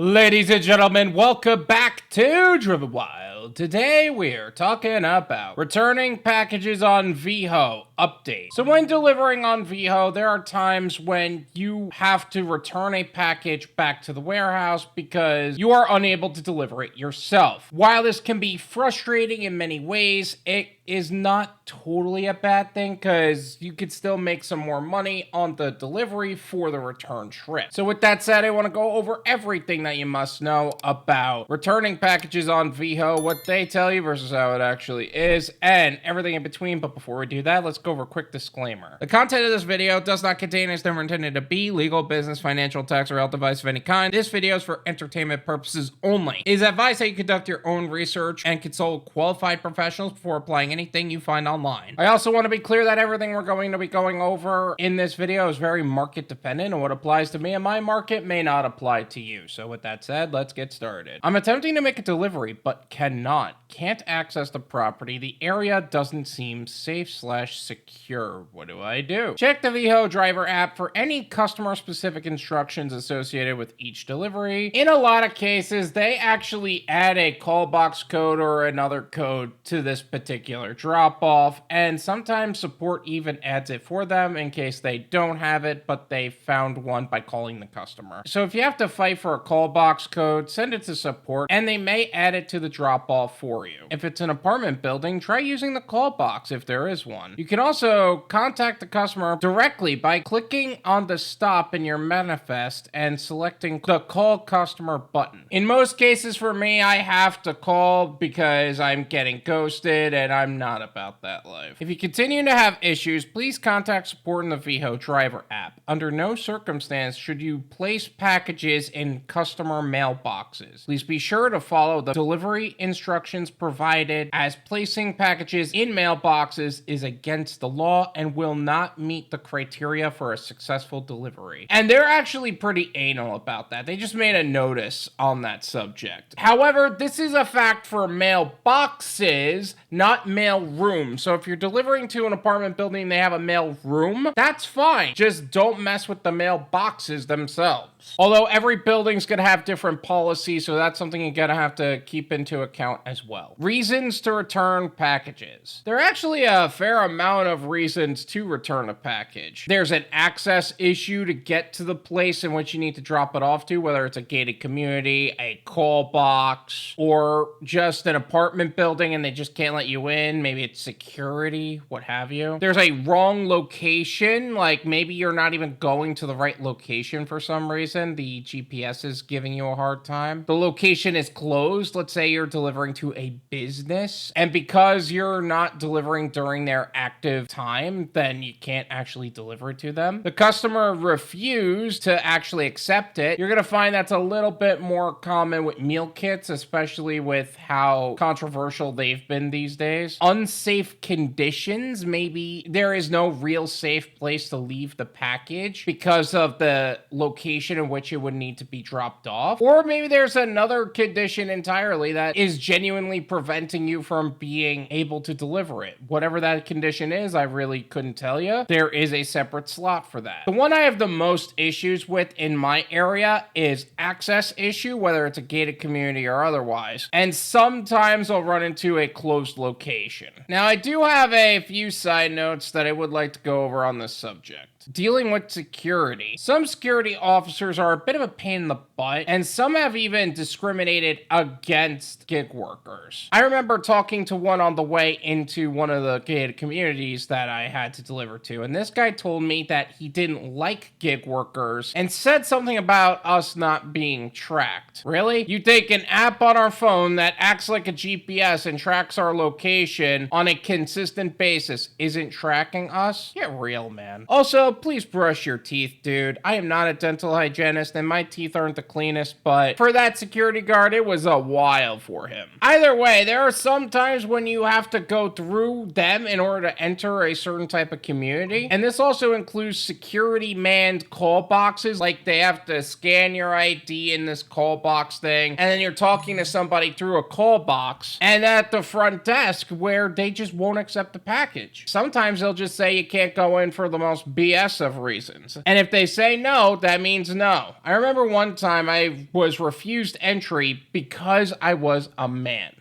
Ladies and gentlemen, welcome back to Driven Wyld. Today we're talking about returning packages on Veho update. So when delivering on Veho, there are times when you have to return a package back to the warehouse because you are unable to deliver it yourself. While this can be frustrating in many ways, it is not totally a bad thing because you could still make some more money on the delivery for the return trip. So with that said, I want to go over everything that you must know about returning packages on Veho, what they tell you versus how it actually is, and everything in between. But before we do that, let's go over a quick disclaimer. The content of this video does not contain as never intended to be legal, business, financial, tax, or health advice of any kind. This video is for entertainment purposes only. It is advised that you conduct your own research and consult qualified professionals before applying anything you find online. I also want to be clear that everything we're going to be going over in this video is very market dependent, and what applies to me and my market may not apply to you. So with that said, let's get started. I'm attempting to make a delivery, but can't access the property. The area doesn't seem safe/secure. What do I do? Check the Veho driver app for any customer specific instructions associated with each delivery. In a lot of cases, they actually add a call box code or another code to this particular drop off, and sometimes support even adds it for them in case they don't have it, but they found one by calling the customer. So if you have to fight for a call box code, send it to support and they may add it to the drop off for you. If it's an apartment building, try using the call box if there is one. You can also contact the customer directly by clicking on the stop in your manifest and selecting the call customer button. In most cases for me, I have to call because I'm getting ghosted and I'm not about that life. If you continue to have issues, please contact support in the Veho driver app. Under no circumstance should you place packages in customer mailboxes. Please be sure to follow the delivery instructions provided, as placing packages in mailboxes is against the law and will not meet the criteria for a successful delivery. And they're actually pretty anal about that. They just made a notice on that subject. However, this is a fact for mailboxes, not mail rooms. So if you're delivering to an apartment building and they have a mail room, that's fine. Just don't mess with the mailboxes themselves. Although every building's gonna have different policies, so that's something you're gonna have to keep into account as well. Reasons to return packages. There are actually a fair amount of reasons to return a package. There's an access issue to get to the place in which you need to drop it off to, whether it's a gated community, a call box, or just an apartment building and they just can't let you in. Maybe it's security, what have you. There's a wrong location, like maybe you're not even going to the right location for some reason. The GPS is giving you a hard time. The location is closed. Let's say you're delivering to a business, and because you're not delivering during their active time, then you can't actually deliver it to them. The customer refused to actually accept it. You're gonna find that's a little bit more common with meal kits, especially with how controversial they've been these days. Unsafe conditions. Maybe there is no real safe place to leave the package because of the location in which it would need to be dropped off. Or maybe there's another condition entirely that is genuinely preventing you from being able to deliver it. Whatever that condition is, I really couldn't tell you. There is a separate slot for that. The one I have the most issues with in my area is access issue, whether it's a gated community or otherwise. And sometimes I'll run into a closed location. Now, I do have a few side notes that I would like to go over on this subject. Dealing with security. Some security officers are a bit of a pain in the butt, and some have even discriminated against gig workers. I remember talking to one on the way into one of the gated communities that I had to deliver to, and this guy told me that he didn't like gig workers and said something about us not being tracked. Really? You take an app on our phone that acts like a GPS and tracks our location on a consistent basis, isn't tracking us? Get real, man. Also, please brush your teeth, dude. I am not a dental hygienist and my teeth aren't the cleanest, but for that security guard, it was a while for him. Either way, there are some times when you have to go through them in order to enter a certain type of community. And this also includes security manned call boxes, like they have to scan your ID in this call box thing, and then you're talking to somebody through a call box and at the front desk where they just won't accept the package. Sometimes they'll just say you can't go in for the most BS yes of reasons. And if they say no, that means no. I remember one time I was refused entry because I was a man.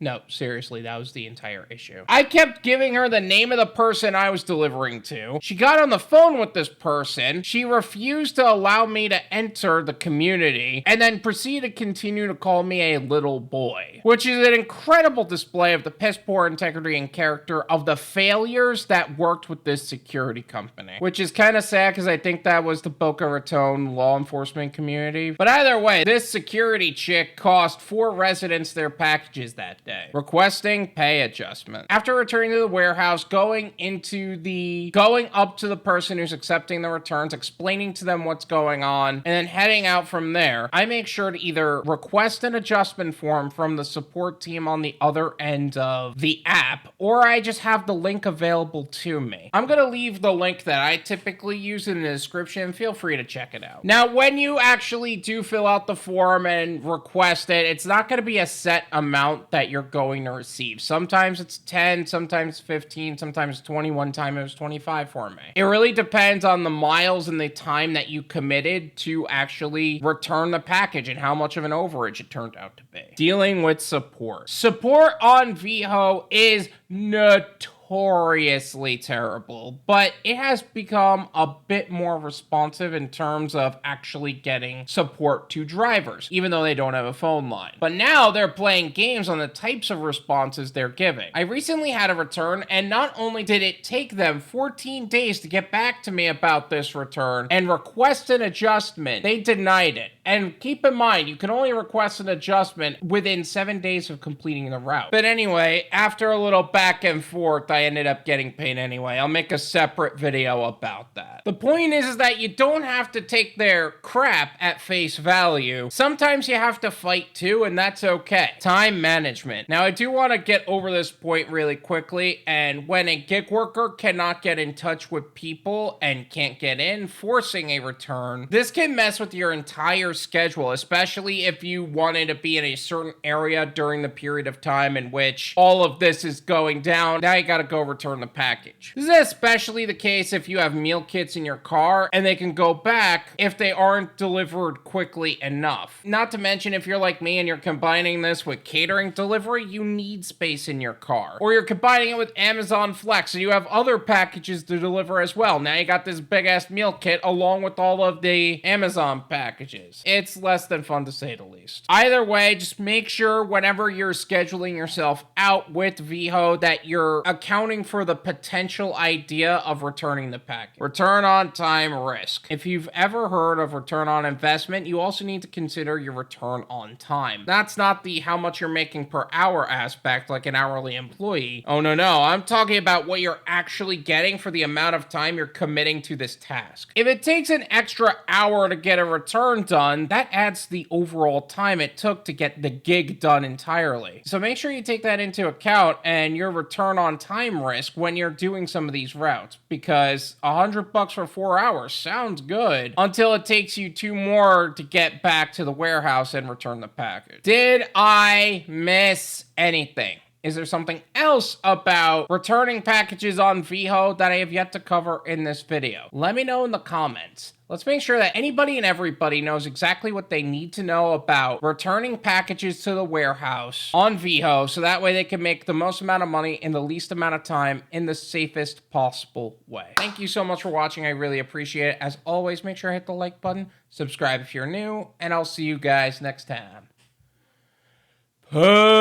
No, seriously, that was the entire issue. I kept giving her the name of the person I was delivering to. She got on the phone with this person. She refused to allow me to enter the community and then proceeded to continue to call me a little boy, which is an incredible display of the piss poor integrity and character of the failures that worked with this security company, which is kind of sad because I think that was the Boca Raton law enforcement community. But either way, this security chick cost 4 residents their packages that day. Requesting pay adjustment. After returning to the warehouse, going up to the person who's accepting the returns, explaining to them what's going on, and then heading out from there, I make sure to either request an adjustment form from the support team on the other end of the app, or I just have the link available to me. I'm gonna leave the link that I typically use in the description. Feel free to check it out. Now, when you actually do fill out the form and request it, it's not gonna be a set amount that you're going to receive. Sometimes it's 10, sometimes 15, sometimes 20. One time it was 25 for me. It really depends on the miles and the time that you committed to actually return the package and how much of an overage it turned out to be. Dealing with support. Support on Veho is notoriously terrible, but it has become a bit more responsive in terms of actually getting support to drivers, even though they don't have a phone line. But now they're playing games on the types of responses they're giving. I recently had a return, and not only did it take them 14 days to get back to me about this return and request an adjustment, they denied it. And keep in mind, you can only request an adjustment within 7 days of completing the route. But anyway, after a little back and forth, I ended up getting paid anyway. I'll make a separate video about that. The point is that you don't have to take their crap at face value. Sometimes you have to fight too, and that's okay. Time management. Now, I do want to get over this point really quickly, and when a gig worker cannot get in touch with people and can't get in, forcing a return, this can mess with your entire schedule, especially if you wanted to be in a certain area during the period of time in which all of this is going down. Now you gotta go return the package. This is especially the case if you have meal kits in your car and they can go back if they aren't delivered quickly enough. Not to mention, if you're like me and you're combining this with catering delivery, you need space in your car. Or you're combining it with Amazon Flex and you have other packages to deliver as well. Now you got this big ass meal kit along with all of the Amazon packages. It's less than fun to say the least. Either way, just make sure whenever you're scheduling yourself out with Veho that you're accounting for the potential idea of returning the package. Return on time risk. If you've ever heard of return on investment, you also need to consider your return on time. That's not the how much you're making per hour aspect like an hourly employee. Oh no, I'm talking about what you're actually getting for the amount of time you're committing to this task. If it takes an extra hour to get a return done, that adds to the overall time it took to get the gig done entirely. So make sure you take that into account and your return on time risk when you're doing some of these routes, because $100 for 4 hours sounds good until it takes you 2 more to get back to the warehouse and return the package. Did I miss anything? Is there something else about returning packages on Veho that I have yet to cover in this video? Let me know in the comments. Let's make sure that anybody and everybody knows exactly what they need to know about returning packages to the warehouse on Veho, so that way they can make the most amount of money in the least amount of time in the safest possible way. Thank you so much for watching. I really appreciate it. As always, make sure to hit the like button, subscribe if you're new, and I'll see you guys next time. Peace.